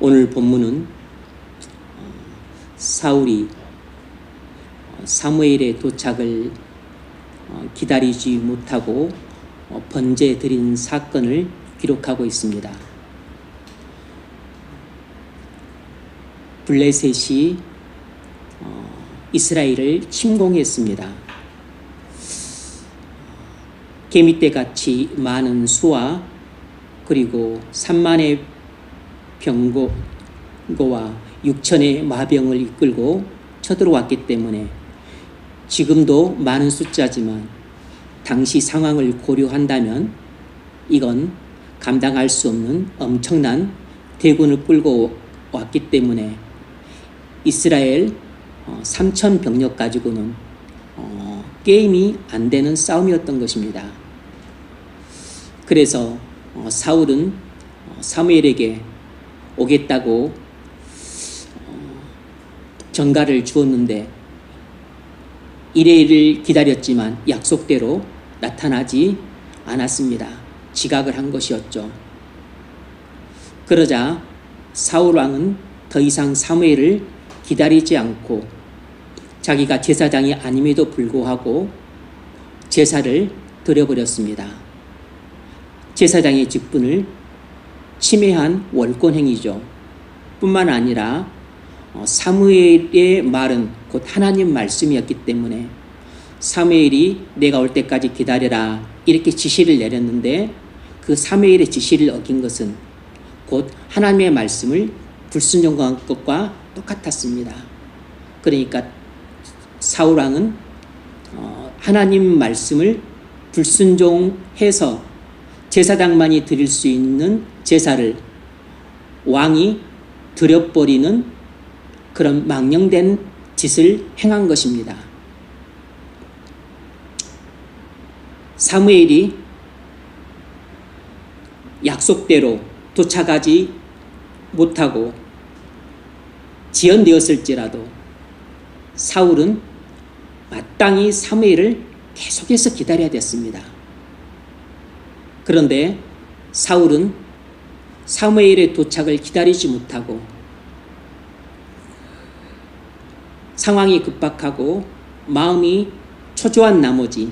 오늘 본문은 사울이 사무엘의 도착을 기다리지 못하고 번제 드린 사건을 기록하고 있습니다. 블레셋이 이스라엘을 침공했습니다. 개미떼같이 많은 수와 그리고 3만의 병거와 6천의 마병을 이끌고 쳐들어왔기 때문에 지금도 많은 숫자지만 당시 상황을 고려한다면 이건 감당할 수 없는 엄청난 대군을 끌고 왔기 때문에 이스라엘 3천 병력 가지고는 게임이 안 되는 싸움이었던 것입니다. 그래서 사울은 사무엘에게 오겠다고 전가를 주었는데 이래를 기다렸지만 약속대로 나타나지 않았습니다. 지각을 한 것이었죠. 그러자 사울 왕은 더 이상 사무엘을 기다리지 않고 자기가 제사장이 아님에도 불구하고 제사를 드려버렸습니다. 제사장의 직분을 침해한 월권행위죠. 뿐만 아니라 사무엘의 말은 곧 하나님 말씀이었기 때문에 사무엘이 내가 올 때까지 기다려라 이렇게 지시를 내렸는데 그 사무엘의 지시를 어긴 것은 곧 하나님의 말씀을 불순종한 것과 똑같았습니다. 그러니까 사울 왕은 하나님 말씀을 불순종해서 제사장만이 드릴 수 있는 제사를 왕이 드려버리는 그런 망령된 짓을 행한 것입니다. 사무엘이 약속대로 도착하지 못하고 지연되었을지라도 사울은 마땅히 사무엘을 계속해서 기다려야 됐습니다. 그런데 사울은 사무엘의 도착을 기다리지 못하고 상황이 급박하고 마음이 초조한 나머지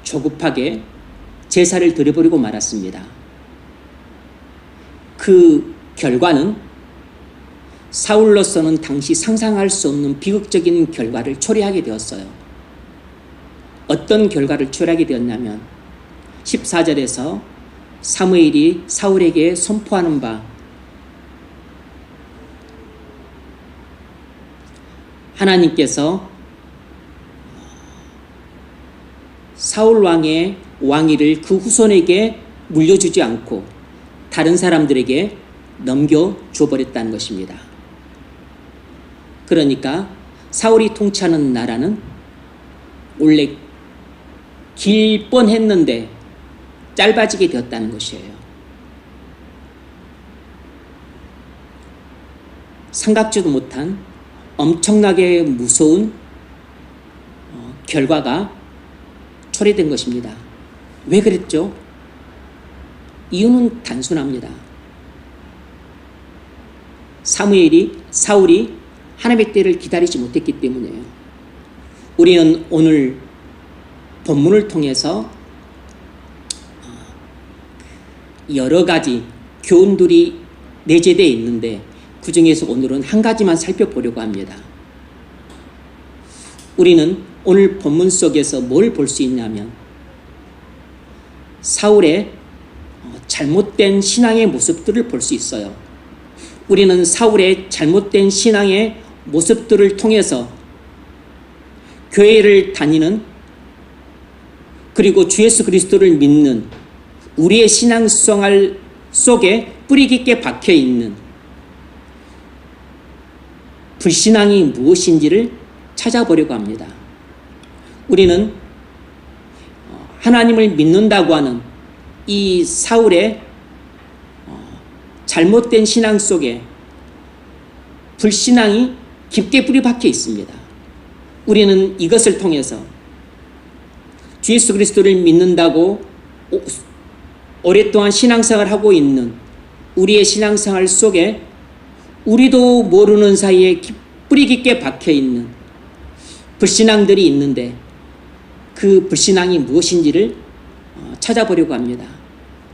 조급하게 제사를 드려버리고 말았습니다. 그 결과는 사울로서는 당시 상상할 수 없는 비극적인 결과를 초래하게 되었어요. 어떤 결과를 초래하게 되었냐면 14절에서 사무엘이 사울에게 선포하는 바 하나님께서 사울 왕의 왕위를 그 후손에게 물려주지 않고 다른 사람들에게 넘겨줘 버렸다는 것입니다. 그러니까 사울이 통치하는 나라는 원래 길 뻔했는데 짧아지게 되었다는 것이에요. 생각지도 못한 엄청나게 무서운 결과가 초래된 것입니다. 왜 그랬죠? 이유는 단순합니다. 사울이 하나님의 때를 기다리지 못했기 때문이에요. 우리는 오늘 본문을 통해서 여러 가지 교훈들이 내재되어 있는데 그 중에서 오늘은 한 가지만 살펴보려고 합니다. 우리는 오늘 본문 속에서 뭘 볼 수 있냐면 사울의 잘못된 신앙의 모습들을 볼 수 있어요. 우리는 사울의 잘못된 신앙의 모습들을 통해서 교회를 다니는 그리고 주 예수 그리스도를 믿는 우리의 신앙생활 속에 뿌리 깊게 박혀있는 불신앙이 무엇인지를 찾아보려고 합니다. 우리는 하나님을 믿는다고 하는 이 사울의 잘못된 신앙 속에 불신앙이 깊게 뿌리 박혀 있습니다. 우리는 이것을 통해서 주 예수 그리스도를 믿는다고 오랫동안 신앙생활을 하고 있는 우리의 신앙생활 속에 우리도 모르는 사이에 뿌리 깊게 박혀있는 불신앙들이 있는데 그 불신앙이 무엇인지를 찾아보려고 합니다.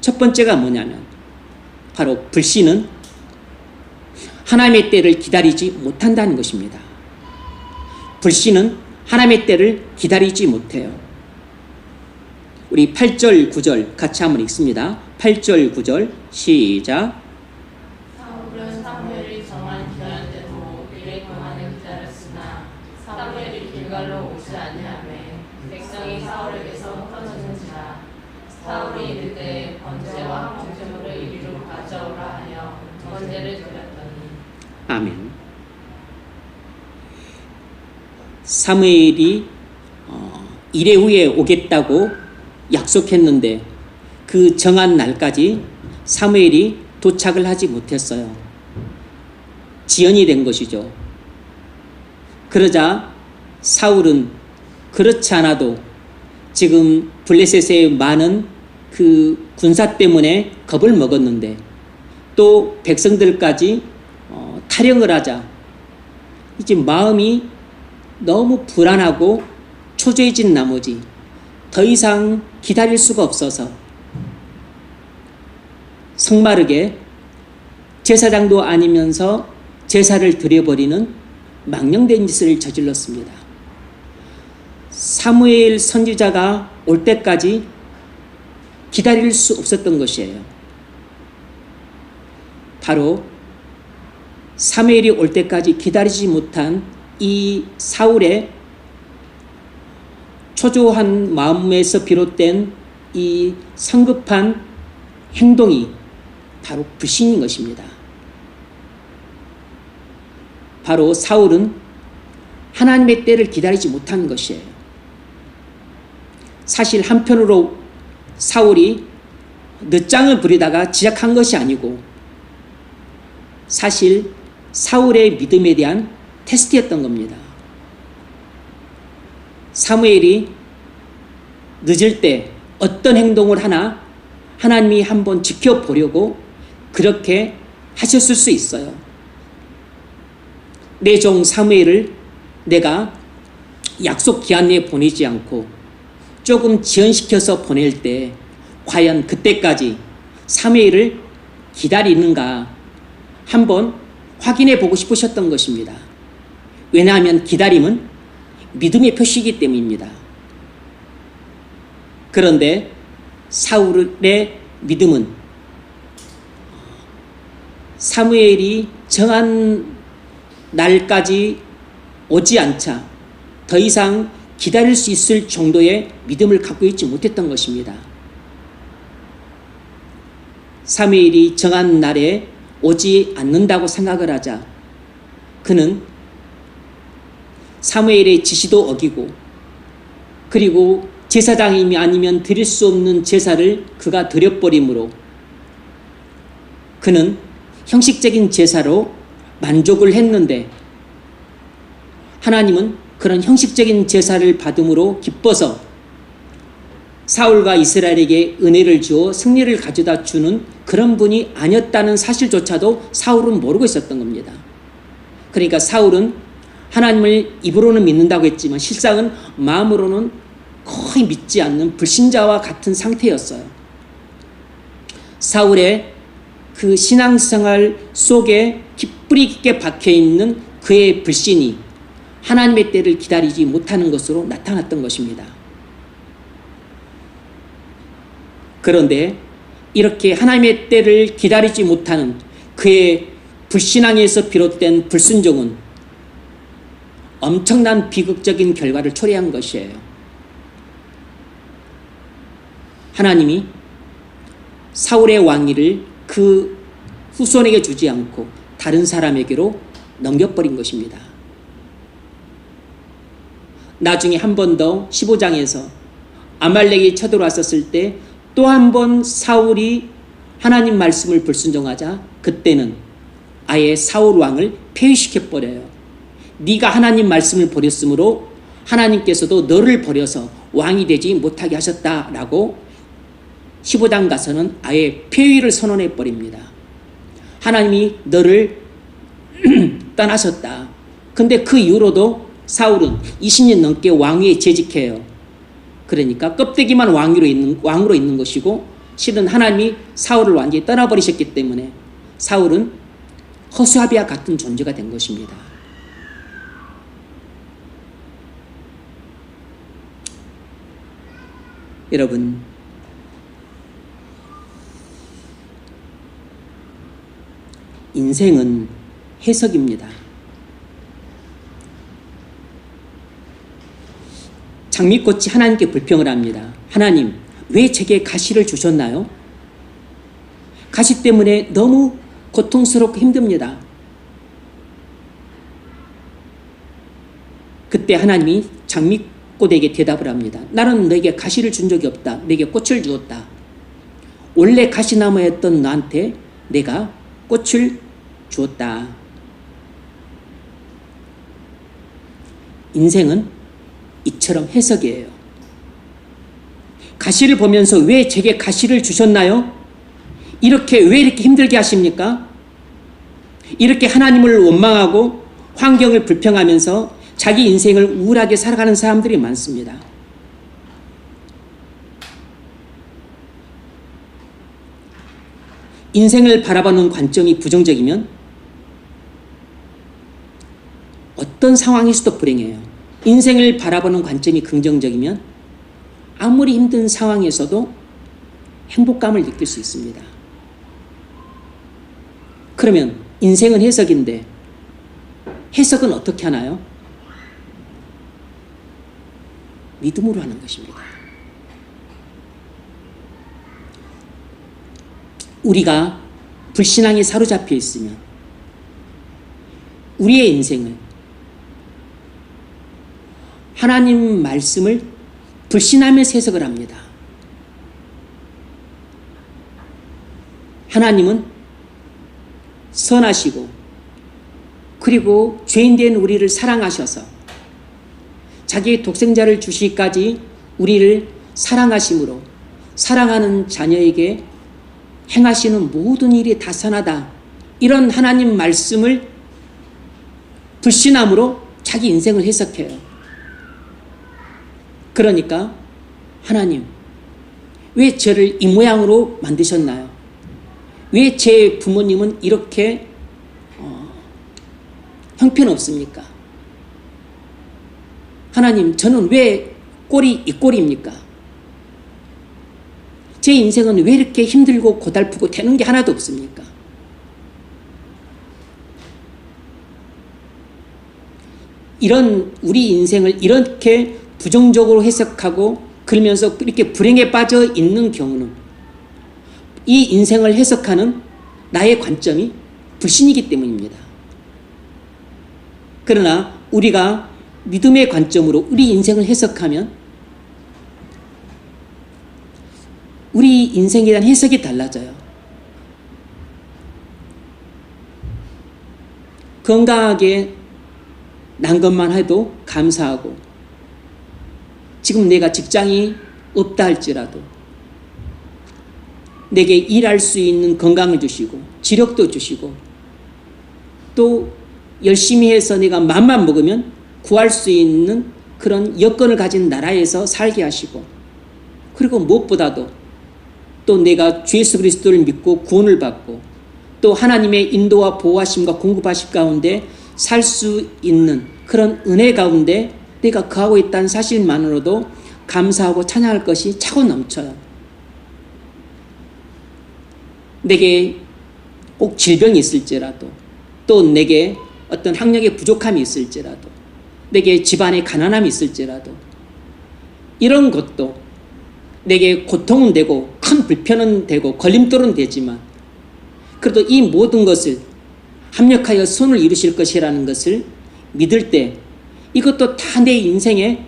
첫 번째가 뭐냐면 바로 불신은 하나님의 때를 기다리지 못한다는 것입니다. 불신은 하나님의 때를 기다리지 못해요. 우리 8절 9절 같이 한번 읽습니다. 8절 9절 시작. 사울은 사무엘이 정한 기한대로 이래 동안을 기다렸으나 사무엘이 길갈로 오지 아니하매 백성이 사울에게서 흩어지는지라. 사울이 이르되 번제와 번제물을 이리로 가져오라 하여 번제를 드렸더니. 아멘. 사무엘이 이래 후에 오겠다고 약속했는데 그 정한 날까지 사무엘이 도착을 하지 못했어요. 지연이 된 것이죠. 그러자 사울은 그렇지 않아도 지금 블레셋의 많은 그 군사 때문에 겁을 먹었는데 또 백성들까지 탈영을 하자 이제 마음이 너무 불안하고 초조해진 나머지 더 이상 기다릴 수가 없어서 성마르게 제사장도 아니면서 제사를 드려버리는 망령된 짓을 저질렀습니다. 사무엘 선지자가 올 때까지 기다릴 수 없었던 것이에요. 바로 사무엘이 올 때까지 기다리지 못한 이 사울의 초조한 마음에서 비롯된 이 성급한 행동이 바로 불신인 것입니다. 바로 사울은 하나님의 때를 기다리지 못한 것이에요. 사실 한편으로 사울이 늦장을 부리다가 지적한 것이 아니고 사실 사울의 믿음에 대한 테스트였던 겁니다. 사무엘이 늦을 때 어떤 행동을 하나 하나님이 한번 지켜보려고 그렇게 하셨을 수 있어요. 내 종 사무엘을 내가 약속 기한 내에 보내지 않고 조금 지연시켜서 보낼 때 과연 그때까지 사무엘을 기다리는가 한번 확인해 보고 싶으셨던 것입니다. 왜냐하면 기다림은 믿음의 표시이기 때문입니다. 그런데 사울의 믿음은 사무엘이 정한 날까지 오지 않자 더 이상 기다릴 수 있을 정도의 믿음을 갖고 있지 못했던 것입니다. 사무엘이 정한 날에 오지 않는다고 생각을 하자 그는 사무엘의 지시도 어기고 그리고 제사장이 아니면 드릴 수 없는 제사를 그가 드려버리므로 그는 형식적인 제사로 만족을 했는데 하나님은 그런 형식적인 제사를 받음으로 기뻐서 사울과 이스라엘에게 은혜를 주어 승리를 가져다 주는 그런 분이 아니었다는 사실조차도 사울은 모르고 있었던 겁니다. 그러니까 사울은 하나님을 입으로는 믿는다고 했지만 실상은 마음으로는 거의 믿지 않는 불신자와 같은 상태였어요. 사울의 그 신앙생활 속에 뿌리 깊게 박혀있는 그의 불신이 하나님의 때를 기다리지 못하는 것으로 나타났던 것입니다. 그런데 이렇게 하나님의 때를 기다리지 못하는 그의 불신앙에서 비롯된 불순종은 엄청난 비극적인 결과를 초래한 것이에요. 하나님이 사울의 왕위를 그 후손에게 주지 않고 다른 사람에게로 넘겨버린 것입니다. 나중에 한 번 더 15장에서 아말렉이 쳐들어왔었을 때 또 한 번 사울이 하나님 말씀을 불순종하자 그때는 아예 사울 왕을 폐위시켜버려요. 네가 하나님 말씀을 버렸으므로 하나님께서도 너를 버려서 왕이 되지 못하게 하셨다라고 15장 가서는 아예 폐위를 선언해 버립니다. 하나님이 너를 떠나셨다. 근데 그 이후로도 사울은 20년 넘게 왕위에 재직해요. 그러니까 껍데기만 왕으로 있는 것이고 실은 하나님이 사울을 완전히 떠나버리셨기 때문에 사울은 허수아비와 같은 존재가 된 것입니다. 여러분, 인생은 해석입니다. 장미꽃이 하나님께 불평을 합니다. 하나님, 왜 제게 가시를 주셨나요? 가시 때문에 너무 고통스럽고 힘듭니다. 그때 하나님이 장미꽃에게 대답을 합니다. 나는 너에게 가시를 준 적이 없다. 내게 꽃을 주었다. 원래 가시나무였던 너한테 내가 꽃을 주었다. 인생은 이처럼 해석이에요. 가시를 보면서 왜 제게 가시를 주셨나요? 왜 이렇게 힘들게 하십니까? 이렇게 하나님을 원망하고 환경을 불평하면서 자기 인생을 우울하게 살아가는 사람들이 많습니다. 인생을 바라보는 관점이 부정적이면 어떤 상황에서도 불행해요. 인생을 바라보는 관점이 긍정적이면 아무리 힘든 상황에서도 행복감을 느낄 수 있습니다. 그러면 인생은 해석인데 해석은 어떻게 하나요? 믿음으로 하는 것입니다. 우리가 불신앙에 사로잡혀 있으면 우리의 인생을 하나님 말씀을 불신하면서 해석을 합니다. 하나님은 선하시고 그리고 죄인된 우리를 사랑하셔서 자기의 독생자를 주시기까지 우리를 사랑하심으로 사랑하는 자녀에게 행하시는 모든 일이 다 선하다. 이런 하나님 말씀을 불신함으로 자기 인생을 해석해요. 그러니까 하나님, 왜 저를 이 모양으로 만드셨나요? 왜 제 부모님은 이렇게 형편없습니까? 하나님, 저는 왜 꼴이 이 꼴입니까? 제 인생은 왜 이렇게 힘들고 고달프고 되는 게 하나도 없습니까? 이런 우리 인생을 이렇게 부정적으로 해석하고 그러면서 이렇게 불행에 빠져 있는 경우는 이 인생을 해석하는 나의 관점이 불신이기 때문입니다. 그러나 우리가 믿음의 관점으로 우리 인생을 해석하면 우리 인생에 대한 해석이 달라져요. 건강하게 난 것만 해도 감사하고 지금 내가 직장이 없다 할지라도 내게 일할 수 있는 건강을 주시고 지력도 주시고 또 열심히 해서 내가 맘만 먹으면 구할 수 있는 그런 여건을 가진 나라에서 살게 하시고 그리고 무엇보다도 또 내가 주 예수 그리스도를 믿고 구원을 받고 또 하나님의 인도와 보호하심과 공급하심 가운데 살 수 있는 그런 은혜 가운데 내가 거하고 있다는 사실만으로도 감사하고 찬양할 것이 차고 넘쳐요. 내게 꼭 질병이 있을지라도 또 내게 어떤 학력의 부족함이 있을지라도 내게 집안에 가난함이 있을지라도 이런 것도 내게 고통은 되고 큰 불편은 되고 걸림돌은 되지만 그래도 이 모든 것을 합력하여 선을 이루실 것이라는 것을 믿을 때 이것도 다 내 인생의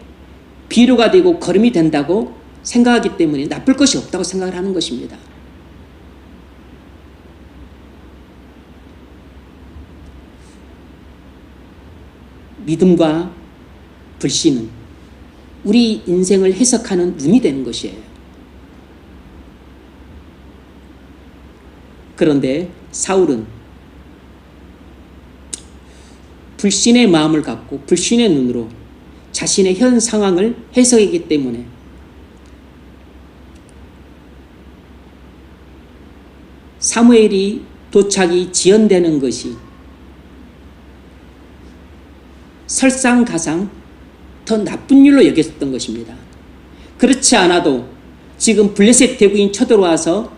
비료가 되고 걸음이 된다고 생각하기 때문에 나쁠 것이 없다고 생각을 하는 것입니다. 믿음과 불신은 우리 인생을 해석하는 눈이 되는 것이에요. 그런데 사울은 불신의 마음을 갖고 불신의 눈으로 자신의 현 상황을 해석하기 때문에 사무엘이 도착이 지연되는 것이 설상가상 더 나쁜 일로 여겼던 것입니다. 그렇지 않아도 지금 블레셋 대군이 쳐들어와서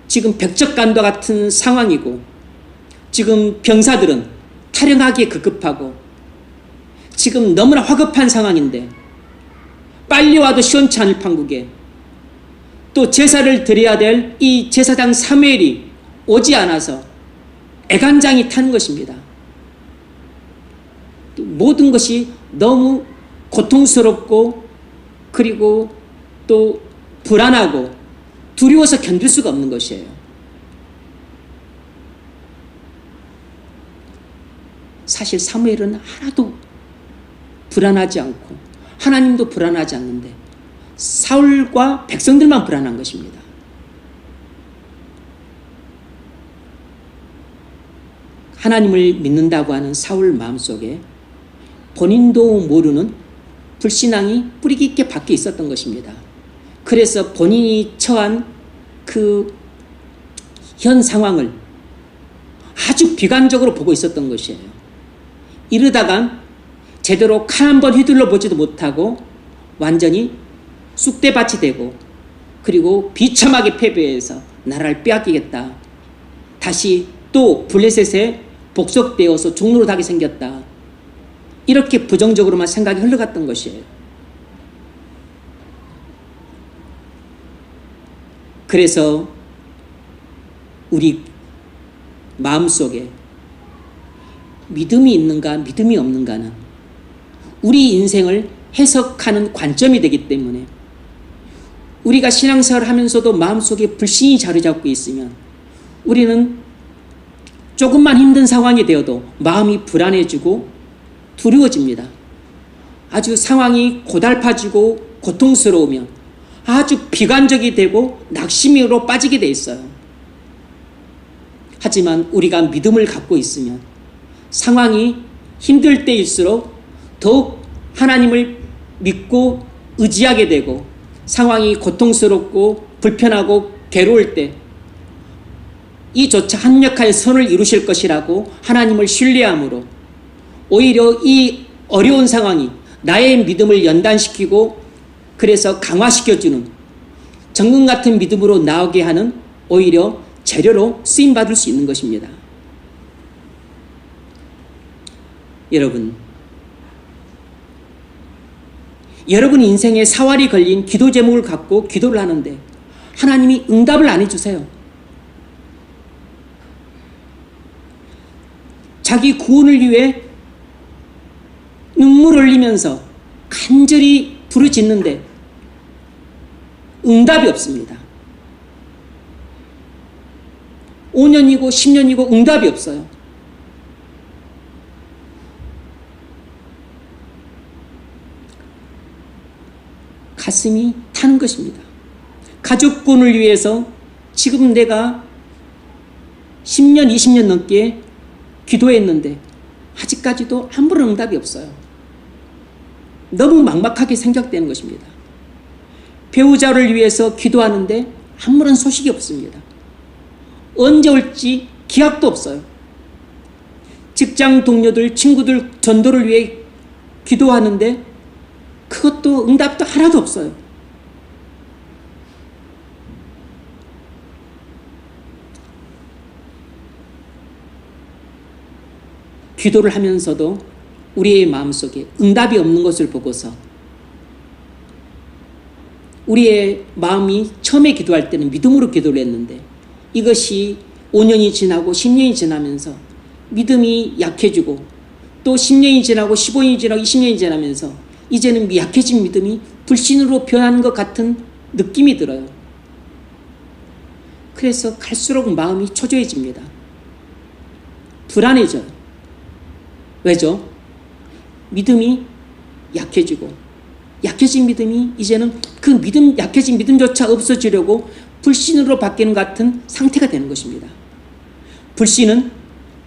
지금 백적간과 같은 상황이고 지금 병사들은 탈영하기에 급급하고 지금 너무나 화급한 상황인데 빨리 와도 시원치 않을 판국에 또 제사를 드려야 될 이 제사장 사무엘이 오지 않아서 애간장이 타는 것입니다. 모든 것이 너무 고통스럽고 그리고 또 불안하고 두려워서 견딜 수가 없는 것이에요. 사실 사무엘은 하나도 불안하지 않고 하나님도 불안하지 않는데 사울과 백성들만 불안한 것입니다. 하나님을 믿는다고 하는 사울 마음속에 본인도 모르는 불신앙이 뿌리 깊게 박혀 있었던 것입니다. 그래서 본인이 처한 그 현 상황을 아주 비관적으로 보고 있었던 것이에요. 이러다간 제대로 칼 한 번 휘둘러 보지도 못하고 완전히 쑥대밭이 되고 그리고 비참하게 패배해서 나라를 빼앗기겠다. 다시 또 블레셋에 복속되어서 종노릇하게 생겼다. 이렇게 부정적으로만 생각이 흘러갔던 것이에요. 그래서 우리 마음속에 믿음이 있는가 믿음이 없는가는 우리 인생을 해석하는 관점이 되기 때문에 우리가 신앙생활을 하면서도 마음속에 불신이 자리 잡고 있으면 우리는 조금만 힘든 상황이 되어도 마음이 불안해지고 두려워집니다. 아주 상황이 고달파지고 고통스러우면 아주 비관적이 되고 낙심으로 빠지게 돼 있어요. 하지만 우리가 믿음을 갖고 있으면 상황이 힘들 때일수록 더욱 하나님을 믿고 의지하게 되고 상황이 고통스럽고 불편하고 괴로울 때 이조차 합력하여 선을 이루실 것이라고 하나님을 신뢰함으로 오히려 이 어려운 상황이 나의 믿음을 연단시키고 그래서 강화시켜주는 정금 같은 믿음으로 나오게 하는 오히려 재료로 쓰임받을 수 있는 것입니다. 여러분 인생에 사활이 걸린 기도 제목을 갖고 기도를 하는데 하나님이 응답을 안 해주세요. 자기 구원을 위해 눈물 흘리면서 간절히 부르짖는데 응답이 없습니다. 5년이고 10년이고 응답이 없어요. 가슴이 타는 것입니다. 가족군을 위해서 지금 내가 10년, 20년 넘게 기도했는데 아직까지도 아무런 응답이 없어요. 너무 막막하게 생각되는 것입니다. 배우자를 위해서 기도하는데 아무런 소식이 없습니다. 언제 올지 기약도 없어요. 직장 동료들, 친구들 전도를 위해 기도하는데 그것도 응답도 하나도 없어요. 기도를 하면서도 우리의 마음속에 응답이 없는 것을 보고서 우리의 마음이 처음에 기도할 때는 믿음으로 기도를 했는데 이것이 5년이 지나고 10년이 지나면서 믿음이 약해지고 또 10년이 지나고 15년이 지나고 20년이 지나면서 이제는 약해진 믿음이 불신으로 변하는 것 같은 느낌이 들어요. 그래서 갈수록 마음이 초조해집니다. 불안해져요. 왜죠? 믿음이 약해지고 약해진 믿음이 이제는 그 믿음 약해진 믿음조차 없어지려고 불신으로 바뀌는 것 같은 상태가 되는 것입니다. 불신은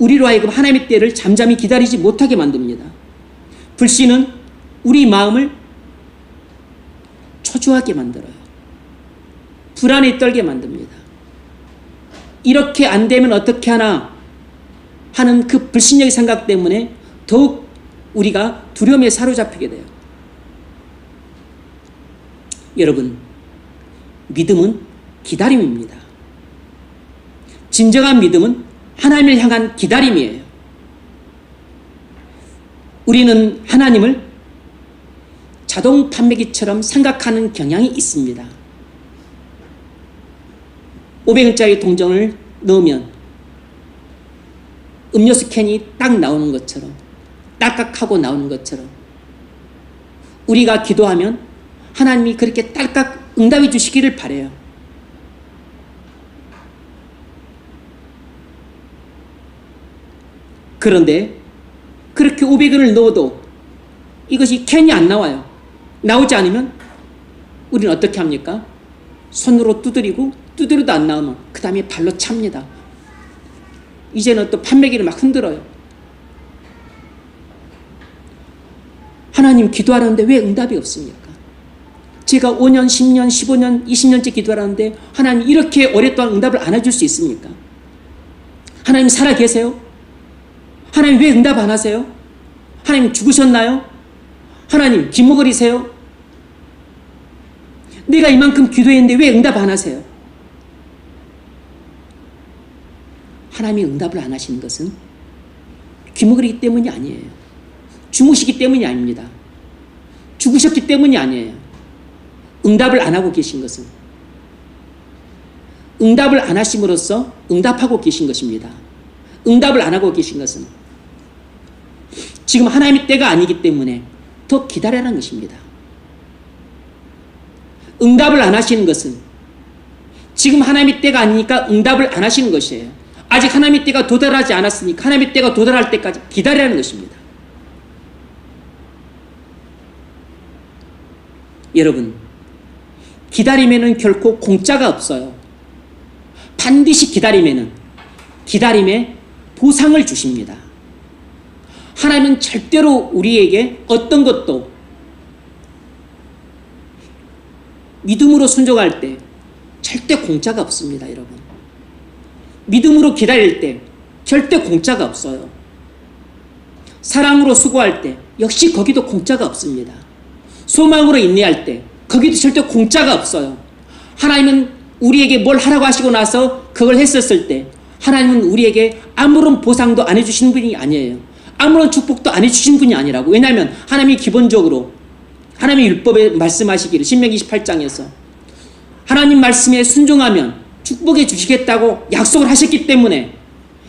우리로 하여금 하나님의 때를 잠잠히 기다리지 못하게 만듭니다. 불신은 우리 마음을 초조하게 만들어요. 불안에 떨게 만듭니다. 이렇게 안 되면 어떻게 하나 하는 그 불신적인 생각 때문에 더욱 우리가 두려움에 사로잡히게 돼요. 여러분, 믿음은 기다림입니다. 진정한 믿음은 하나님을 향한 기다림이에요. 우리는 하나님을 자동 판매기처럼 생각하는 경향이 있습니다. 500원짜리 동전을 넣으면 음료수 캔이 딱 나오는 것처럼, 딸깍하고 나오는 것처럼 우리가 기도하면 하나님이 그렇게 딸깍 응답해 주시기를 바라요. 그런데 그렇게 500원을 넣어도 이것이 캔이 안 나와요. 나오지 않으면 우리는 어떻게 합니까? 손으로 두드려도 안 나오면 그 다음에 발로 찹니다. 이제는 또 판매기를 막 흔들어요. 하나님 기도하라는데 왜 응답이 없습니까? 제가 5년, 10년, 15년, 20년째 기도하라는데 하나님 이렇게 오랫동안 응답을 안 해줄 수 있습니까? 하나님 살아 계세요? 하나님 왜 응답 안 하세요? 하나님 죽으셨나요? 하나님 기모거리세요? 내가 이만큼 기도했는데 왜 응답 안 하세요? 하나님이 응답을 안 하시는 것은 귀머거리기 때문이 아니에요. 주무시기 때문이 아닙니다. 죽으셨기 때문이 아니에요. 응답을 안 하고 계신 것은 응답을 안 하심으로써 응답하고 계신 것입니다. 응답을 안 하고 계신 것은 지금 하나님의 때가 아니기 때문에 더 기다려라는 것입니다. 응답을 안 하시는 것은 지금 하나님의 때가 아니니까 응답을 안 하시는 것이에요. 아직 하나님의 때가 도달하지 않았으니까 하나님의 때가 도달할 때까지 기다리라는 것입니다. 여러분, 기다림에는 결코 공짜가 없어요. 반드시 기다림에는 기다림에 보상을 주십니다. 하나님은 절대로 우리에게 어떤 것도 믿음으로 순종할 때 절대 공짜가 없습니다, 여러분. 믿음으로 기다릴 때 절대 공짜가 없어요. 사랑으로 수고할 때 역시 거기도 공짜가 없습니다. 소망으로 인내할 때 거기도 절대 공짜가 없어요. 하나님은 우리에게 뭘 하라고 하시고 나서 그걸 했었을 때 하나님은 우리에게 아무런 보상도 안 해주시는 분이 아니에요. 아무런 축복도 안 해주시는 분이 아니라고. 왜냐하면 하나님이 기본적으로 하나님의 율법에 말씀하시기를 신명기 28장에서 하나님 말씀에 순종하면 축복해 주시겠다고 약속을 하셨기 때문에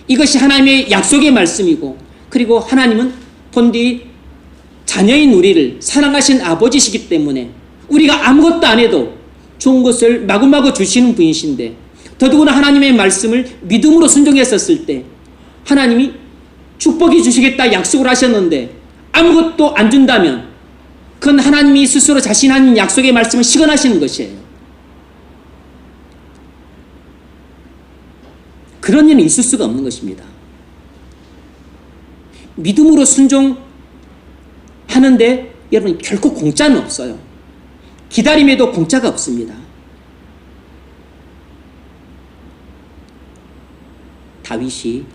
이것이 하나님의 약속의 말씀이고, 그리고 하나님은 본디 자녀인 우리를 사랑하신 아버지시기 때문에 우리가 아무것도 안 해도 좋은 것을 마구마구 주시는 분이신데, 더더구나 하나님의 말씀을 믿음으로 순종했었을 때 하나님이 축복해 주시겠다 약속을 하셨는데 아무것도 안 준다면 그건 하나님이 스스로 자신 한 약속의 말씀을 시건하시는 것이에요. 그런 일은 있을 수가 없는 것입니다. 믿음으로 순종하는데 여러분 결코 공짜는 없어요. 기다림에도 공짜가 없습니다. 다윗이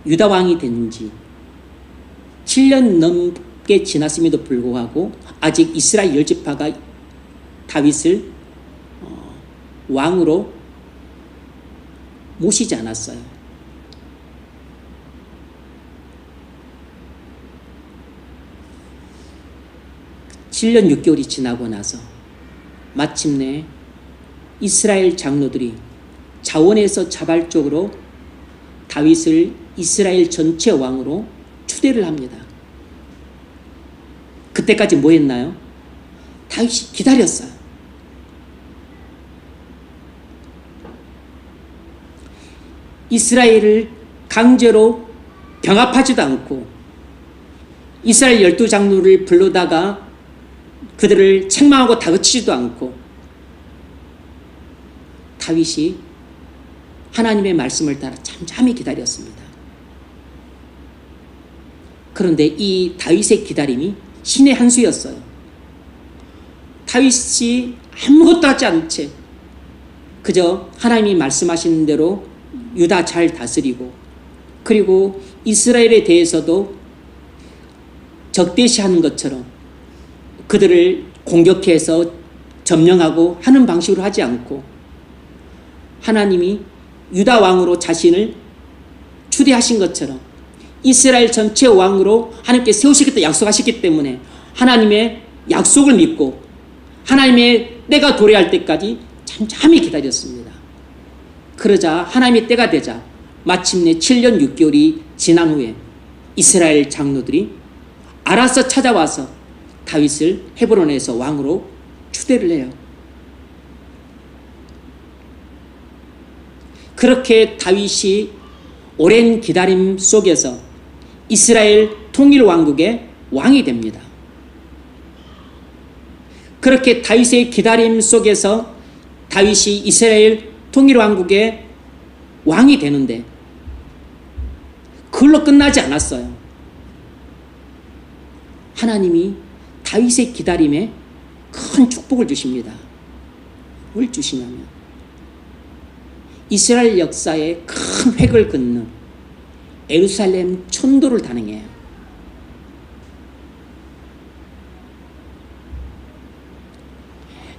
유다 왕이 된 지 7년 넘게 지났음에도 불구하고 아직 이스라엘 10지파가 다윗을 왕으로 모시지 않았어요. (7년 6개월이) 지나고 나서 마침내 이스라엘 장로들이 자원에서 자발적으로 다윗을 이스라엘 전체 왕으로 추대를 합니다. 그때까지 뭐 했나요? 다윗이 기다렸어요. 이스라엘을 강제로 병합하지도 않고 이스라엘 12장로를 불러다가 그들을 책망하고 다그치지도 않고 다윗이 하나님의 말씀을 따라 잠잠히 기다렸습니다. 그런데 이 다윗의 기다림이 신의 한 수였어요. 다윗이 아무것도 하지 않은 채 그저 하나님이 말씀하시는 대로 유다 잘 다스리고, 그리고 이스라엘에 대해서도 적대시하는 것처럼 그들을 공격해서 점령하고 하는 방식으로 하지 않고, 하나님이 유다 왕으로 자신을 추대하신 것처럼 이스라엘 전체 왕으로 하나님께 세우시겠다 약속하셨기 때문에 하나님의 약속을 믿고 하나님의 때가 도래할 때까지 잠잠히 기다렸습니다. 그러자 하나님의 때가 되자 마침내 7년 6개월이 지난 후에 이스라엘 장로들이 알아서 찾아와서 다윗을 헤브론에서 왕으로 추대를 해요. 그렇게 다윗이 오랜 기다림 속에서 이스라엘 통일왕국의 왕이 됩니다. 그렇게 다윗의 기다림 속에서 다윗이 이스라엘 통일왕국의 왕이 되는데 그걸로 끝나지 않았어요. 하나님이 다윗의 기다림에 큰 축복을 주십니다. 뭘 주시냐면 이스라엘 역사에 큰 획을 긋는 예루살렘 천도를 단행해요.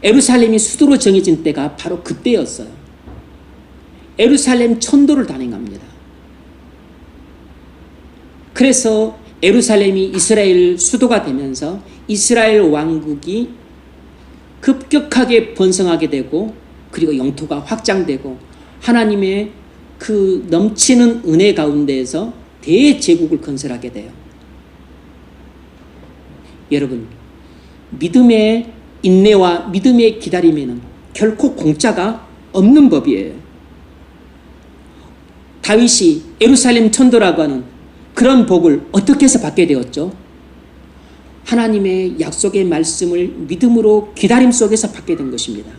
예루살렘이 수도로 정해진 때가 바로 그때였어요. 예루살렘 천도를 단행합니다. 그래서 예루살렘이 이스라엘 수도가 되면서 이스라엘 왕국이 급격하게 번성하게 되고, 그리고 영토가 확장되고 하나님의 그 넘치는 은혜 가운데에서 대제국을 건설하게 돼요. 여러분, 믿음의 인내와 믿음의 기다림에는 결코 공짜가 없는 법이에요. 다윗이 예루살렘 천도라고 하는 그런 복을 어떻게 해서 받게 되었죠? 하나님의 약속의 말씀을 믿음으로 기다림 속에서 받게 된 것입니다.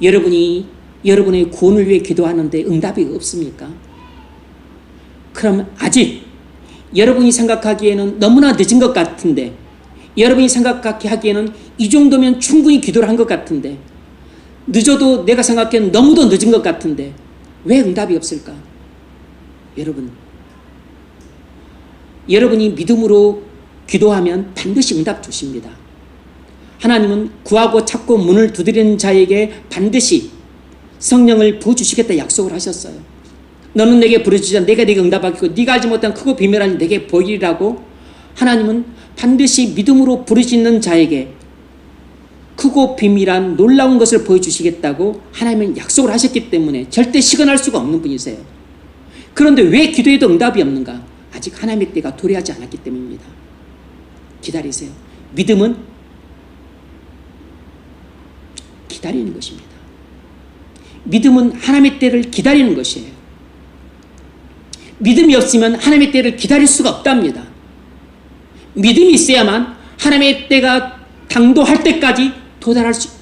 여러분이 여러분의 구원을 위해 기도하는데 응답이 없습니까? 그럼 아직 여러분이 생각하기에는 너무나 늦은 것 같은데, 여러분이 생각하기에는 이 정도면 충분히 기도를 한 것 같은데, 늦어도 내가 생각하기에는 너무도 늦은 것 같은데 왜 응답이 없을까? 여러분이 믿음으로 기도하면 반드시 응답 주십니다. 하나님은 구하고 찾고 문을 두드리는 자에게 반드시 성령을 부어주시겠다 약속을 하셨어요. 너는 내게 부르짖으자 내가 네게 응답하겠고 네가 알지 못한 크고 비밀한 내게 보이리라고. 하나님은 반드시 믿음으로 부르짖는 자에게 크고 비밀한 놀라운 것을 보여주시겠다고 하나님은 약속을 하셨기 때문에 절대 시건할 수가 없는 분이세요. 그런데 왜 기도해도 응답이 없는가? 아직 하나님의 때가 도래하지 않았기 때문입니다. 기다리세요. 믿음은 기다리는 것입니다. 믿음은 하나님의 때를 기다리는 것이에요. 믿음이 없으면 하나님의 때를 기다릴 수가 없답니다. 믿음이 있어야만 하나님의 때가 당도할 때까지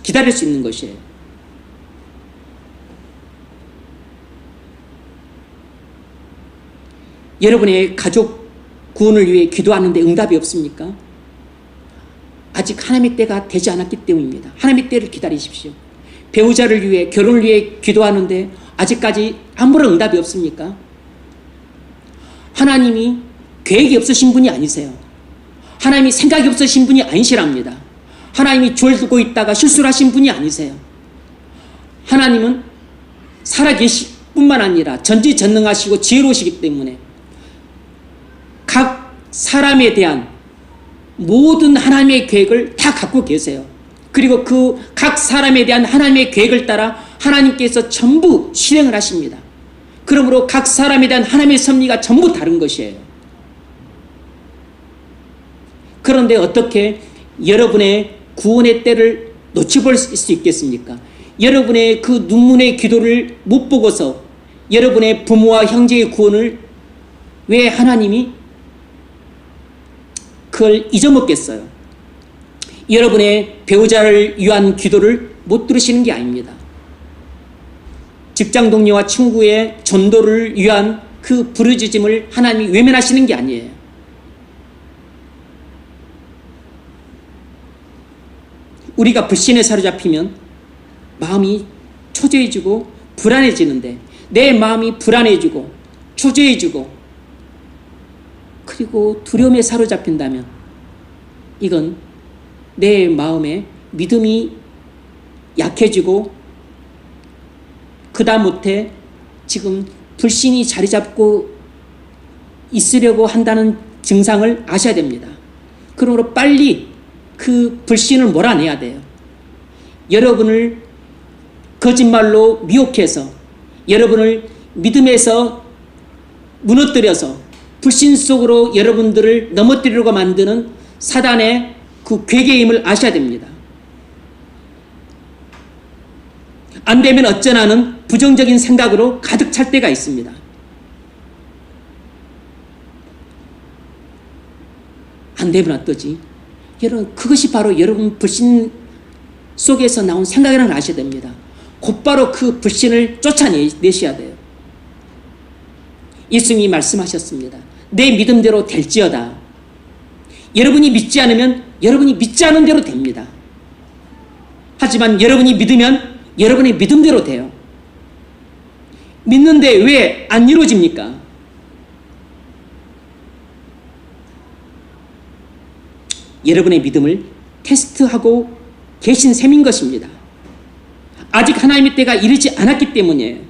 기다릴 수 있는 것이에요. 여러분의 가족 구원을 위해 기도하는데 응답이 없습니까? 아직 하나님의 때가 되지 않았기 때문입니다. 하나님의 때를 기다리십시오. 배우자를 위해, 결혼을 위해 기도하는데 아직까지 아무런 응답이 없습니까? 하나님이 계획이 없으신 분이 아니세요. 하나님이 생각이 없으신 분이 아니시랍니다. 하나님이 졸고 있다가 실수를 하신 분이 아니세요. 하나님은 살아계실 뿐만 아니라 전지전능하시고 지혜로우시기 때문에 각 사람에 대한 모든 하나님의 계획을 다 갖고 계세요. 그리고 그 각 사람에 대한 하나님의 계획을 따라 하나님께서 전부 실행을 하십니다. 그러므로 각 사람에 대한 하나님의 섭리가 전부 다른 것이에요. 그런데 어떻게 여러분의 구원의 때를 놓쳐볼 수 있겠습니까? 여러분의 그 눈물의 기도를 못 보고서 여러분의 부모와 형제의 구원을 왜 하나님이 그걸 잊어먹겠어요? 여러분의 배우자를 위한 기도를 못 들으시는 게 아닙니다. 직장 동료와 친구의 전도를 위한 그 부르짖음을 하나님이 외면하시는 게 아니에요. 우리가 불신에 사로잡히면 마음이 초조해지고 불안해지는데, 내 마음이 불안해지고 초조해지고 그리고 두려움에 사로잡힌다면 이건 내 마음에 믿음이 약해지고 그다음부터 지금 불신이 자리 잡고 있으려고 한다는 증상을 아셔야 됩니다. 그러므로 빨리 그 불신을 몰아내야 돼요. 여러분을 거짓말로 미혹해서 여러분을 믿음에서 무너뜨려서 불신 속으로 여러분들을 넘어뜨리려고 만드는 사단의 그 괴계임을 아셔야 됩니다. 안 되면 어쩌나는 부정적인 생각으로 가득 찰 때가 있습니다. 안 되면 어떠지? 여러분, 그것이 바로 여러분 불신 속에서 나온 생각이라는 걸 아셔야 됩니다. 곧바로 그 불신을 쫓아내셔야 돼요. 예수님이 말씀하셨습니다. 내 믿음대로 될지어다. 여러분이 믿지 않으면 여러분이 믿지 않은 대로 됩니다. 하지만 여러분이 믿으면 여러분의 믿음대로 돼요. 믿는데 왜 안 이루어집니까? 여러분의 믿음을 테스트하고 계신 셈인 것입니다. 아직 하나님의 때가 이르지 않았기 때문이에요.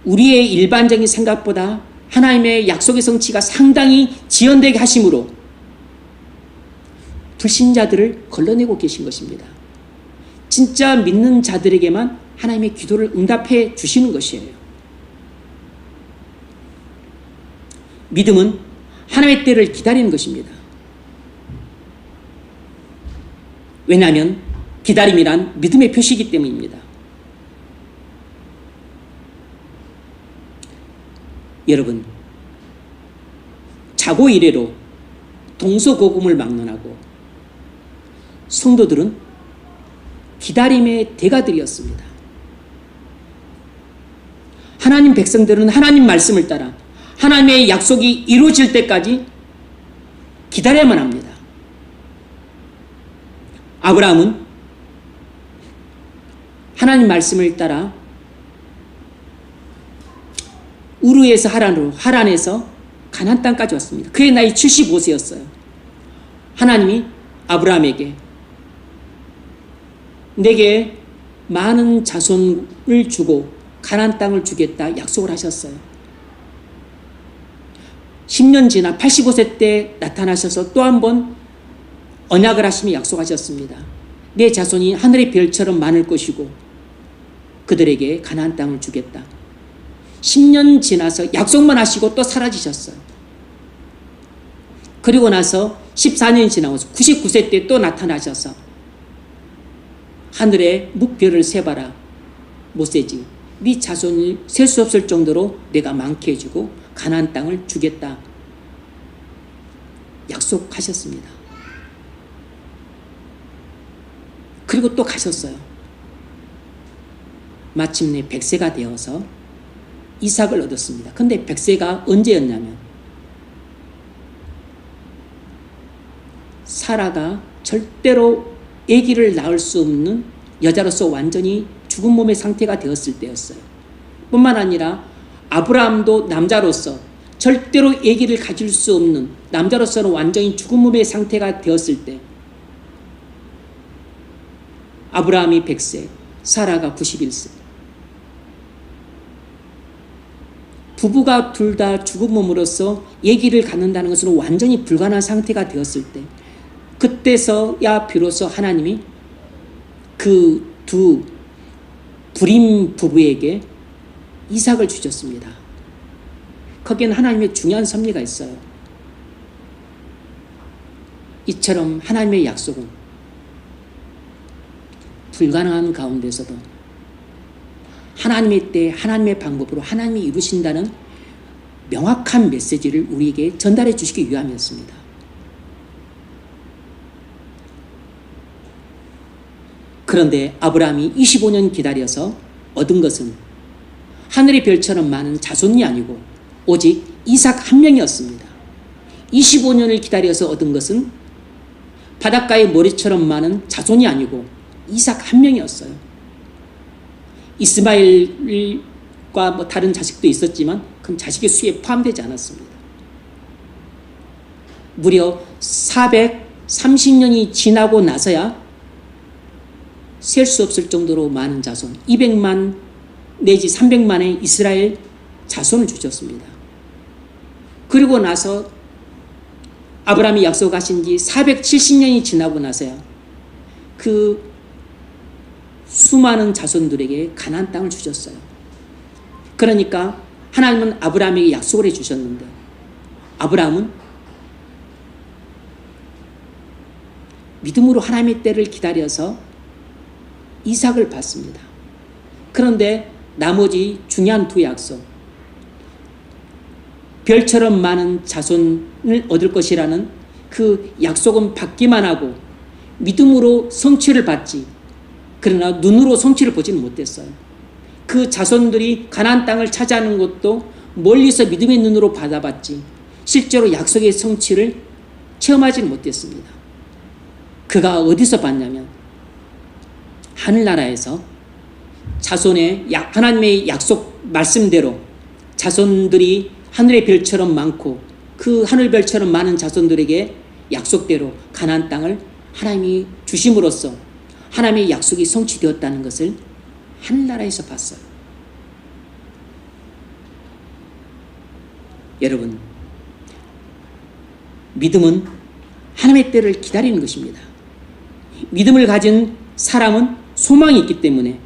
우리의 일반적인 생각보다 하나님의 약속의 성취가 상당히 지연되게 하심으로 불신자들을 걸러내고 계신 것입니다. 진짜 믿는 자들에게만 하나님의 기도를 응답해 주시는 것이에요. 믿음은 하나님의 때를 기다리는 것입니다. 왜냐하면 기다림이란 믿음의 표시이기 때문입니다. 여러분, 자고 이래로 동서고금을 막론하고 성도들은 기다림의 대가들이었습니다. 하나님 백성들은 하나님 말씀을 따라 하나님의 약속이 이루어질 때까지 기다려야만 합니다. 아브라함은 하나님 말씀을 따라 우르에서 하란에서 가나안 땅까지 왔습니다. 그의 나이 75세였어요. 하나님이 아브라함에게 내게 많은 자손을 주고 가나안 땅을 주겠다 약속을 하셨어요. 10년 지나 85세 때 나타나셔서 또 한 번 언약을 하시며 약속하셨습니다. 내 자손이 하늘의 별처럼 많을 것이고 그들에게 가나안 땅을 주겠다. 10년 지나서 약속만 하시고 또 사라지셨어요. 그리고 나서 14년이 지나서 99세 때 또 나타나셔서 하늘의 묵별을 세봐라. 못 세지. 네 자손이 셀 수 없을 정도로 내가 많게 해주고 가나안 땅을 주겠다. 약속하셨습니다. 그리고 또 가셨어요. 마침내 100세가 되어서 이삭을 얻었습니다. 근데 100세가 언제였냐면 사라가 절대로 아기를 낳을 수 없는 여자로서 완전히 죽은 몸의 상태가 되었을 때였어요. 뿐만 아니라 아브라함도 남자로서 절대로 아기를 가질 수 없는 남자로서는 완전히 죽은 몸의 상태가 되었을 때 아브라함이 100세, 사라가 91세. 부부가 둘 다 죽은 몸으로서 아기를 갖는다는 것은 완전히 불가능한 상태가 되었을 때 그때서야 비로소 하나님이 그 두 불임 부부에게 이삭을 주셨습니다. 거기에는 하나님의 중요한 섭리가 있어요. 이처럼 하나님의 약속은 불가능한 가운데서도 하나님의 때 하나님의 방법으로 하나님이 이루신다는 명확한 메시지를 우리에게 전달해 주시기 위함이었습니다. 그런데 아브라함이 25년 기다려서 얻은 것은 하늘의 별처럼 많은 자손이 아니고 오직 이삭 한 명이었습니다. 25년을 기다려서 얻은 것은 바닷가의 모래처럼 많은 자손이 아니고 이삭 한 명이었어요. 이스마엘과 뭐 다른 자식도 있었지만 그건 자식의 수에 포함되지 않았습니다. 무려 430년이 지나고 나서야 셀 수 없을 정도로 많은 자손, 200만 내지 300만의 이스라엘 자손을 주셨습니다. 그리고 나서 아브라함이 약속하신 지 470년이 지나고 나서야 그 수많은 자손들에게 가나안 땅을 주셨어요. 그러니까 하나님은 아브라함에게 약속을 해주셨는데 아브라함은 믿음으로 하나님의 때를 기다려서 이삭을 받습니다. 그런데 나머지 중요한 두 약속, 별처럼 많은 자손을 얻을 것이라는 그 약속은 받기만 하고 믿음으로 성취를 받지, 그러나 눈으로 성취를 보지는 못했어요. 그 자손들이 가나안 땅을 차지하는 것도 멀리서 믿음의 눈으로 받아봤지 실제로 약속의 성취를 체험하지는 못했습니다. 그가 어디서 봤냐면 하늘나라에서 자손의 하나님의 약속 말씀대로 자손들이 하늘의 별처럼 많고 그 하늘별처럼 많은 자손들에게 약속대로 가나안 땅을 하나님이 주심으로써 하나님의 약속이 성취되었다는 것을 하늘나라에서 봤어요. 여러분, 믿음은 하나님의 때를 기다리는 것입니다. 믿음을 가진 사람은 소망이 있기 때문에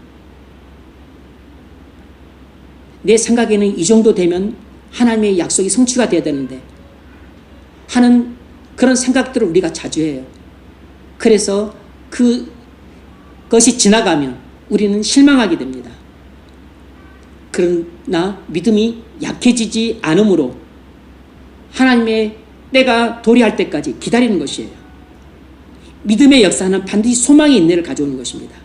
내 생각에는 이 정도 되면 하나님의 약속이 성취가 되어야 되는데 하는 그런 생각들을 우리가 자주 해요. 그래서 그것이 지나가면 우리는 실망하게 됩니다. 그러나 믿음이 약해지지 않으므로 하나님의 때가 도래할 때까지 기다리는 것이에요. 믿음의 역사는 반드시 소망의 인내를 가져오는 것입니다.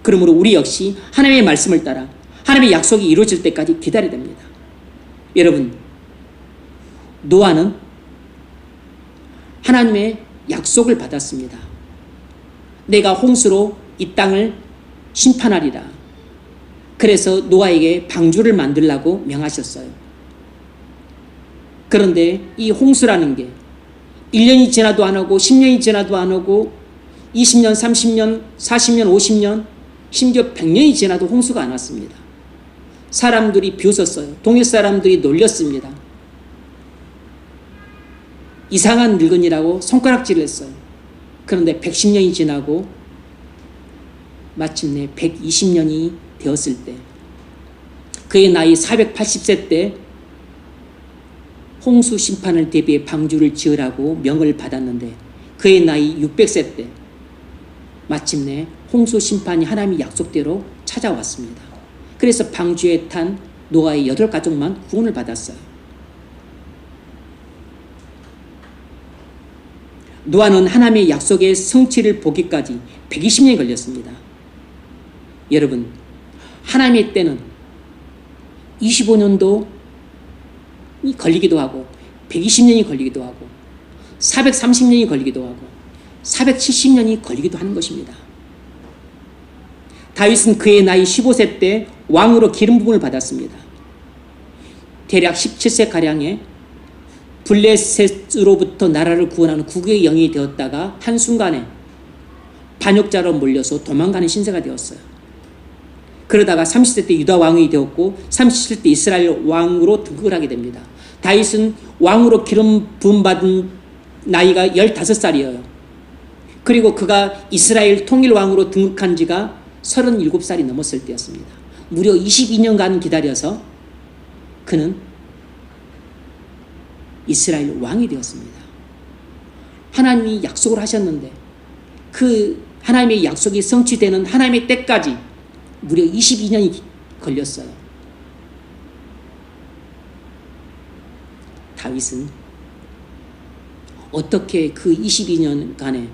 그러므로 우리 역시 하나님의 말씀을 따라 하나님의 약속이 이루어질 때까지 기다려야 됩니다. 여러분, 노아는 하나님의 약속을 받았습니다. 내가 홍수로 이 땅을 심판하리라. 그래서 노아에게 방주를 만들라고 명하셨어요. 그런데 이 홍수라는 게 1년이 지나도 안 오고 10년이 지나도 안 오고 20년, 30년, 40년, 50년, 심지어 100년이 지나도 홍수가 안 왔습니다. 사람들이 비웃었어요. 동일 사람들이 놀렸습니다. 이상한 늙은이라고 손가락질을 했어요. 그런데 110년이 지나고 마침내 120년이 되었을 때 그의 나이 480세 때 홍수 심판을 대비해 방주를 지으라고 명을 받았는데 그의 나이 600세 때 마침내 홍수 심판이 하나님의 약속대로 찾아왔습니다. 그래서 방주에 탄 노아의 8가족만 구원을 받았어요. 노아는 하나님의 약속의 성취를 보기까지 120년이 걸렸습니다. 여러분, 하나님의 때는 25년도 걸리기도 하고 120년이 걸리기도 하고 430년이 걸리기도 하고 470년이 걸리기도 하는 것입니다. 다윗은 그의 나이 15세 때 왕으로 기름 부음을 받았습니다. 대략 17세가량의 블레셋으로부터 나라를 구원하는 국의 영이 되었다가 한순간에 반역자로 몰려서 도망가는 신세가 되었어요. 그러다가 30세 때 유다 왕이 되었고 37세 때 이스라엘 왕으로 등극을 하게 됩니다. 다윗은 왕으로 기름 부음 받은 나이가 15살이에요. 그리고 그가 이스라엘 통일 왕으로 등극한 지가 37살이 넘었을 때였습니다. 무려 22년간 기다려서 그는 이스라엘 왕이 되었습니다. 하나님이 약속을 하셨는데 그 하나님의 약속이 성취되는 하나님의 때까지 무려 22년이 걸렸어요. 다윗은 어떻게 그 22년간에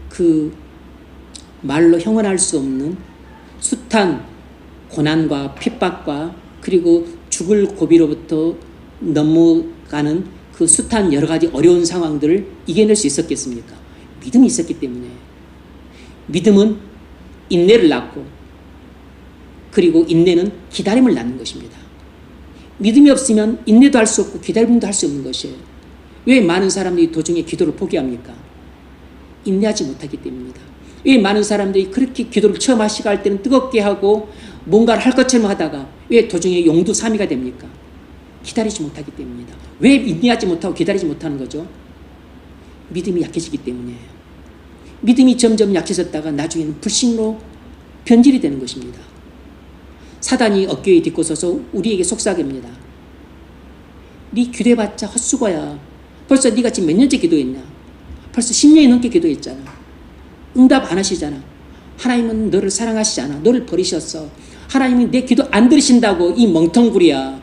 그 말로 형언할 수 없는 숱한 고난과 핍박과 그리고 죽을 고비로부터 넘어가는 그 숱한 여러 가지 어려운 상황들을 이겨낼 수 있었겠습니까? 믿음이 있었기 때문에. 믿음은 인내를 낳고 그리고 인내는 기다림을 낳는 것입니다. 믿음이 없으면 인내도 할 수 없고 기다림도 할 수 없는 것이에요. 왜 많은 사람들이 도중에 기도를 포기합니까? 인내하지 못하기 때문입니다. 왜 많은 사람들이 그렇게 기도를 처음 하시고 할 때는 뜨겁게 하고 뭔가를 할 것처럼 하다가 왜 도중에 용두사미가 됩니까? 기다리지 못하기 때문입니다. 왜 인내하지 못하고 기다리지 못하는 거죠? 믿음이 약해지기 때문이에요. 믿음이 점점 약해졌다가 나중에는 불신으로 변질이 되는 것입니다. 사단이 어깨에 딛고 서서 우리에게 속삭입니다. 네 기도해봤자 헛수고야. 벌써 네가 지금 몇 년째 기도했냐? 벌써 10년이 넘게 기도했잖아. 응답 안 하시잖아. 하나님은 너를 사랑하시지 않아. 너를 버리셨어. 하나님은 내 기도 안 들으신다고. 이 멍텅구리야.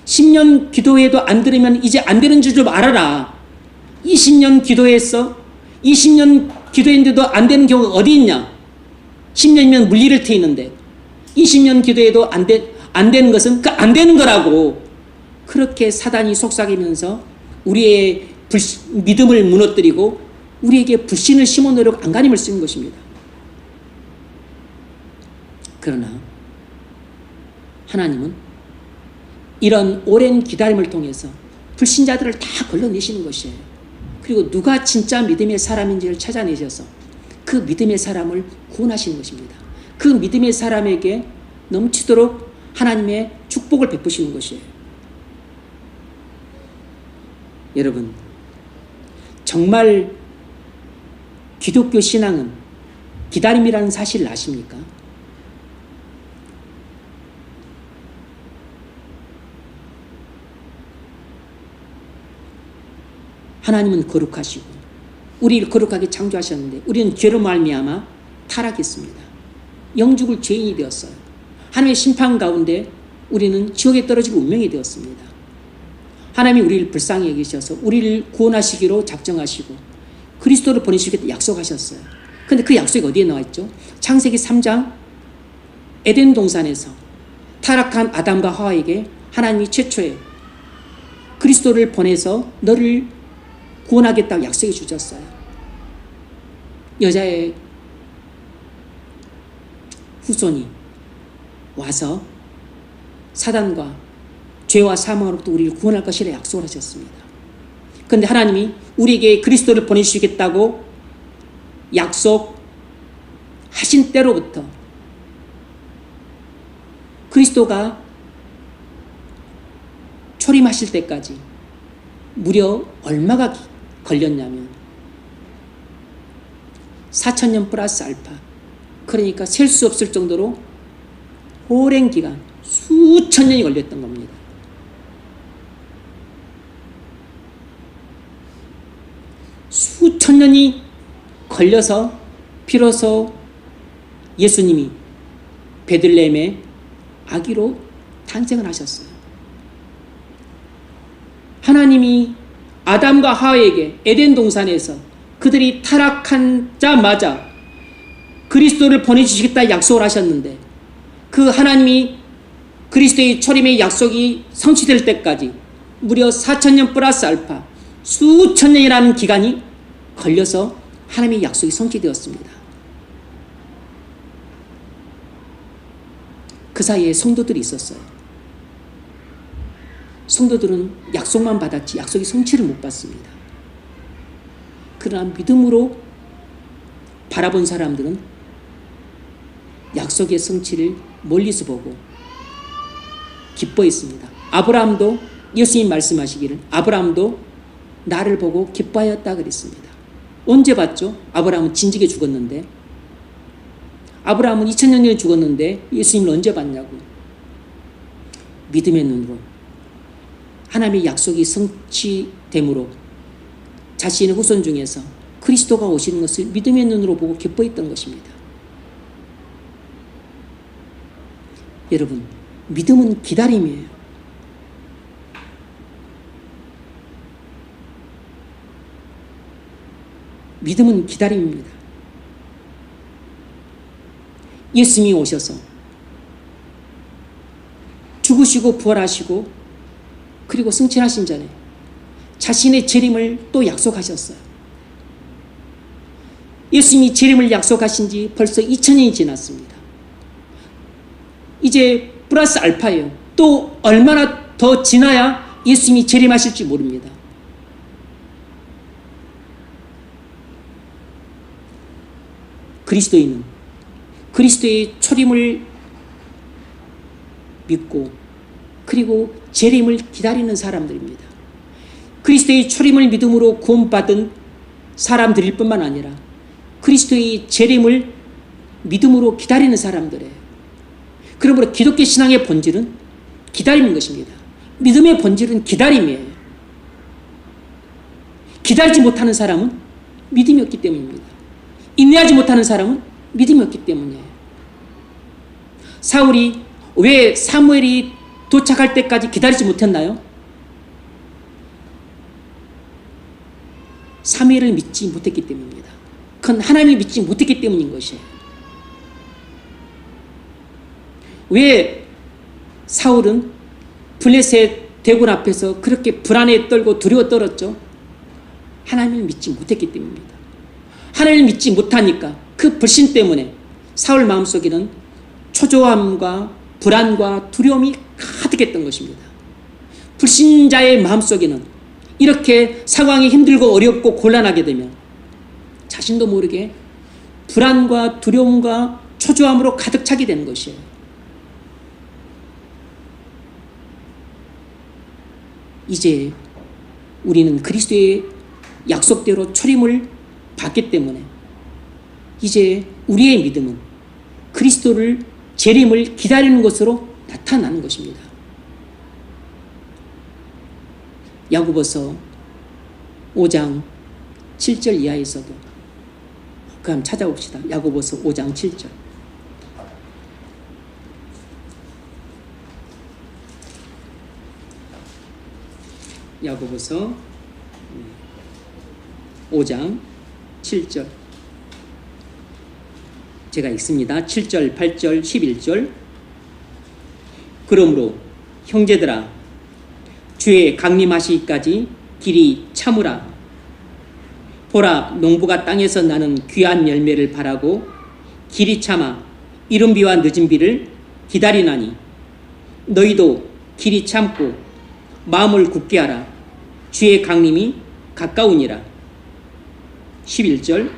10년 기도해도 안 들으면 이제 안 되는 줄 알아라. 20년 기도했어. 20년 기도했는데도 안 되는 경우가 어디 있냐? 10년이면 물리를 트이는데 20년 기도해도 안 되는 것은 안 되는 거라고. 그렇게 사단이 속삭이면서 우리의 믿음을 무너뜨리고 우리에게 불신을 심어놓으려고 안간힘을 쓰는 것입니다. 그러나 하나님은 이런 오랜 기다림을 통해서 불신자들을 다 걸러내시는 것이에요. 그리고 누가 진짜 믿음의 사람인지를 찾아내셔서 그 믿음의 사람을 구원하시는 것입니다. 그 믿음의 사람에게 넘치도록 하나님의 축복을 베푸시는 것이에요. 여러분, 정말 기독교 신앙은 기다림이라는 사실을 아십니까? 하나님은 거룩하시고 우리를 거룩하게 창조하셨는데 우리는 죄로 말미암아 타락했습니다. 영죽을 죄인이 되었어요. 하나님의 심판 가운데 우리는 지옥에 떨어지고 운명이 되었습니다. 하나님이 우리를 불쌍히 여기셔서 우리를 구원하시기로 작정하시고 그리스도를 보내시겠다 약속하셨어요. 그런데 그 약속이 어디에 나와 있죠? 창세기 3장 에덴 동산에서 타락한 아담과 하와에게 하나님이 최초에 그리스도를 보내서 너를 구원하겠다고 약속해 주셨어요. 여자의 후손이 와서 사단과 죄와 사망으로부터 우리를 구원할 것이라 약속을 하셨습니다. 그런데 하나님이 우리에게 그리스도를 보내주시겠다고 약속하신 때로부터 그리스도가 초림하실 때까지 무려 얼마가 걸렸냐면 4,000년 플러스 알파, 그러니까 셀 수 없을 정도로 오랜 기간 수천 년이 걸렸던 겁니다. 수천 년이 걸려서 비로소 예수님이 베들레헴의 아기로 탄생을 하셨어요. 하나님이 아담과 하와에게 에덴 동산에서 그들이 타락하자마자 그리스도를 보내주시겠다 약속을 하셨는데 그 하나님이 그리스도의 초림의 약속이 성취될 때까지 무려 4,000년 플러스 알파 수천 년이라는 기간이 걸려서 하나님의 약속이 성취되었습니다. 그 사이에 성도들이 있었어요. 성도들은 약속만 받았지 약속의 성취를 못 받습니다. 그러나 믿음으로 바라본 사람들은 약속의 성취를 멀리서 보고 기뻐했습니다. 아브라함도 예수님 말씀하시기를 아브라함도 나를 보고 기뻐하였다 그랬습니다. 언제 봤죠? 아브라함은 진즉에 죽었는데 아브라함은 2000년 전에 죽었는데 예수님을 언제 봤냐고. 믿음의 눈으로 하나님의 약속이 성취됨으로 자신의 후손 중에서 그리스도가 오시는 것을 믿음의 눈으로 보고 기뻐했던 것입니다. 여러분, 믿음은 기다림이에요. 믿음은 기다림입니다. 예수님이 오셔서 죽으시고 부활하시고 그리고 승천하신 전에 자신의 재림을 또 약속하셨어요. 예수님이 재림을 약속하신 지 벌써 2000년이 지났습니다. 이제 플러스 알파예요. 또 얼마나 더 지나야 예수님이 재림하실지 모릅니다. 그리스도인은 그리스도의 초림을 믿고 그리고 재림을 기다리는 사람들입니다. 그리스도의 초림을 믿음으로 구원받은 사람들일 뿐만 아니라 그리스도의 재림을 믿음으로 기다리는 사람들이에요. 그러므로 기독교 신앙의 본질은 기다리는 것입니다. 믿음의 본질은 기다림이에요. 기다리지 못하는 사람은 믿음이 없기 때문입니다. 인내하지 못하는 사람은 믿음이 없기 때문이에요. 사울이 왜 사무엘이 도착할 때까지 기다리지 못했나요? 사무엘을 믿지 못했기 때문입니다. 그건 하나님을 믿지 못했기 때문인 것이에요. 왜 사울은 블레셋 대군 앞에서 그렇게 불안에 떨고 두려워 떨었죠? 하나님을 믿지 못했기 때문입니다. 하나님을 믿지 못하니까 그 불신 때문에 사울 마음속에는 초조함과 불안과 두려움이 가득했던 것입니다. 불신자의 마음속에는 이렇게 상황이 힘들고 어렵고 곤란하게 되면 자신도 모르게 불안과 두려움과 초조함으로 가득 차게 되는 것이에요. 이제 우리는 그리스도의 약속대로 초림을 받기 때문에 이제 우리의 믿음은 그리스도를 재림을 기다리는 것으로 나타나는 것입니다. 야고보서 5장 7절 이하에서도 그 한번 찾아봅시다. 야고보서 5장 7절. 야고보서 5장 7절. 제가 읽습니다. 7절, 8절, 11절. 그러므로 형제들아 주의 강림하시기까지 길이 참으라. 보라, 농부가 땅에서 나는 귀한 열매를 바라고 길이 참아 이른 비와 늦은 비를 기다리나니 너희도 길이 참고 마음을 굳게 하라. 주의 강림이 가까우니라. 11절.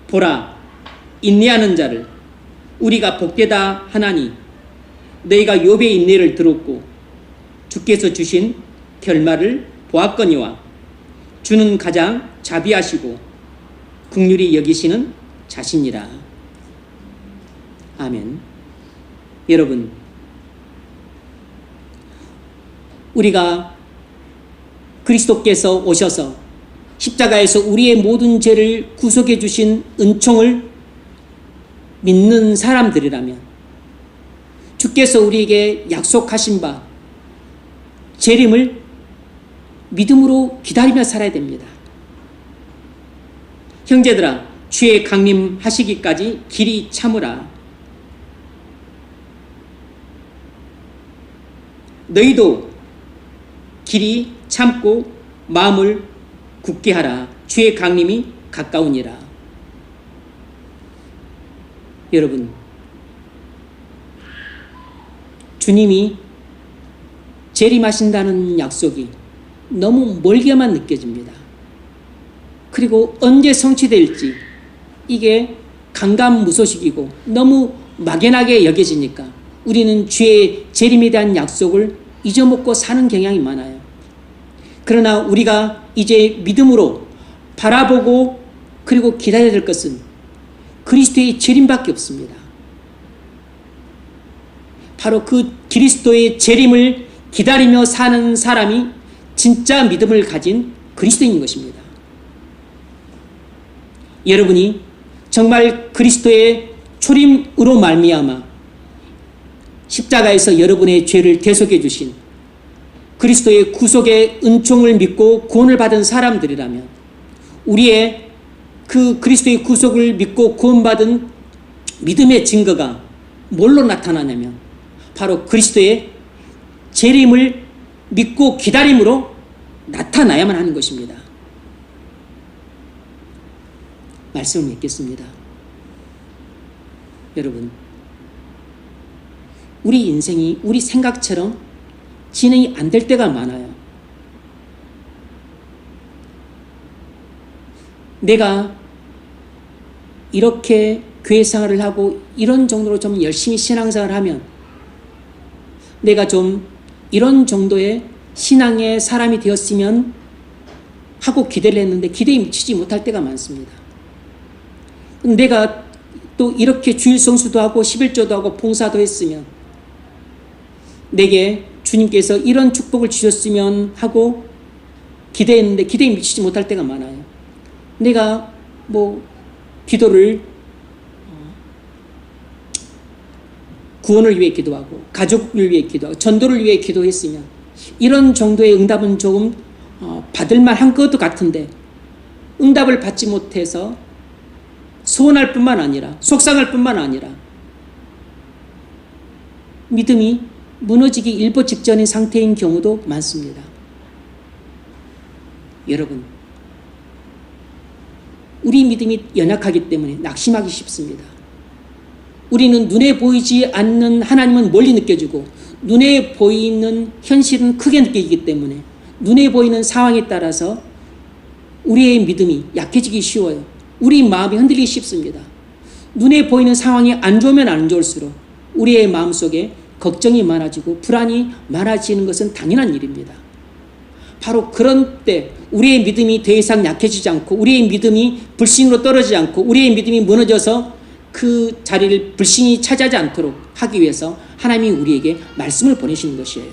보라, 인내하는 자를 우리가 복되다 하나니 너희가 욥의 인내를 들었고 주께서 주신 결말을 보았거니와 주는 가장 자비하시고 긍휼히 여기시는 자신이라. 아멘. 여러분, 우리가 그리스도께서 오셔서 십자가에서 우리의 모든 죄를 구속해 주신 은총을 믿는 사람들이라면 주께서 우리에게 약속하신 바 재림을 믿음으로 기다리며 살아야 됩니다. 형제들아 주의 강림하시기까지 길이 참으라. 너희도 길이 참고 마음을 굳게 하라. 주의 강림이 가까우니라. 여러분, 주님이 재림하신다는 약속이 너무 멀게만 느껴집니다. 그리고 언제 성취될지 이게 강감무소식이고 너무 막연하게 여겨지니까 우리는 주의 재림에 대한 약속을 잊어먹고 사는 경향이 많아요. 그러나 우리가 이제 믿음으로 바라보고 그리고 기다려야 될 것은 그리스도의 재림밖에 없습니다. 바로 그 그리스도의 재림을 기다리며 사는 사람이 진짜 믿음을 가진 그리스도인인 것입니다. 여러분이 정말 그리스도의 초림으로 말미암아 십자가에서 여러분의 죄를 대속해 주신 그리스도의 구속의 은총을 믿고 구원을 받은 사람들이라면 우리의 그 그리스도의 구속을 믿고 구원받은 믿음의 증거가 뭘로 나타나냐면 바로 그리스도의 재림을 믿고 기다림으로 나타나야만 하는 것입니다. 말씀을 맺겠습니다. 여러분, 우리 인생이 우리 생각처럼 진행이 안 될 때가 많아요. 내가 이렇게 교회 생활을 하고 이런 정도로 좀 열심히 신앙생활을 하면 내가 좀 이런 정도의 신앙의 사람이 되었으면 하고 기대를 했는데 기대에 미치지 못할 때가 많습니다. 내가 또 이렇게 주일 성수도 하고 11조도 하고 봉사도 했으면 내게 주님께서 이런 축복을 주셨으면 하고 기대했는데 기대에 미치지 못할 때가 많아요. 내가 기도를 구원을 위해 기도하고 가족을 위해 기도하고 전도를 위해 기도했으면 이런 정도의 응답은 조금 받을 만한 것도 같은데 응답을 받지 못해서 소원할 뿐만 아니라 속상할 뿐만 아니라 믿음이 무너지기 일보 직전인 상태인 경우도 많습니다. 여러분, 우리 믿음이 연약하기 때문에 낙심하기 쉽습니다. 우리는 눈에 보이지 않는 하나님은 멀리 느껴지고 눈에 보이는 현실은 크게 느끼기 때문에 눈에 보이는 상황에 따라서 우리의 믿음이 약해지기 쉬워요. 우리 마음이 흔들리기 쉽습니다. 눈에 보이는 상황이 안 좋으면 안 좋을수록 우리의 마음속에 걱정이 많아지고 불안이 많아지는 것은 당연한 일입니다. 바로 그런 때 우리의 믿음이 더 이상 약해지지 않고 우리의 믿음이 불신으로 떨어지지 않고 우리의 믿음이 무너져서 그 자리를 불신이 차지하지 않도록 하기 위해서 하나님이 우리에게 말씀을 보내시는 것이에요.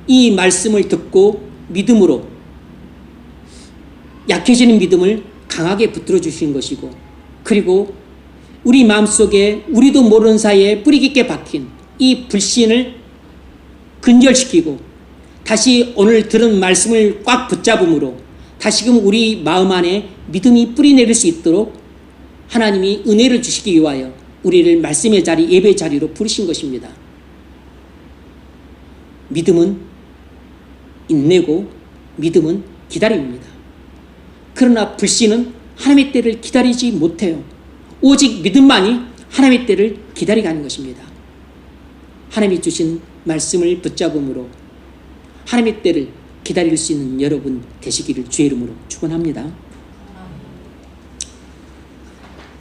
이 말씀을 듣고 믿음으로 약해지는 믿음을 강하게 붙들어 주시는 것이고 그리고 우리 마음속에 우리도 모르는 사이에 뿌리 깊게 박힌 이 불신을 근절시키고 다시 오늘 들은 말씀을 꽉 붙잡음으로 다시금 우리 마음 안에 믿음이 뿌리 내릴 수 있도록 하나님이 은혜를 주시기 위하여 우리를 말씀의 자리, 예배의 자리로 부르신 것입니다. 믿음은 인내고 믿음은 기다림입니다. 그러나 불신은 하나님의 때를 기다리지 못해요. 오직 믿음만이 하나님의 때를 기다리게 하는 것입니다. 하나님이 주신 말씀을 붙잡음으로 하나님의 때를 기다릴 수 있는 여러분 되시기를 주의 이름으로 축원합니다.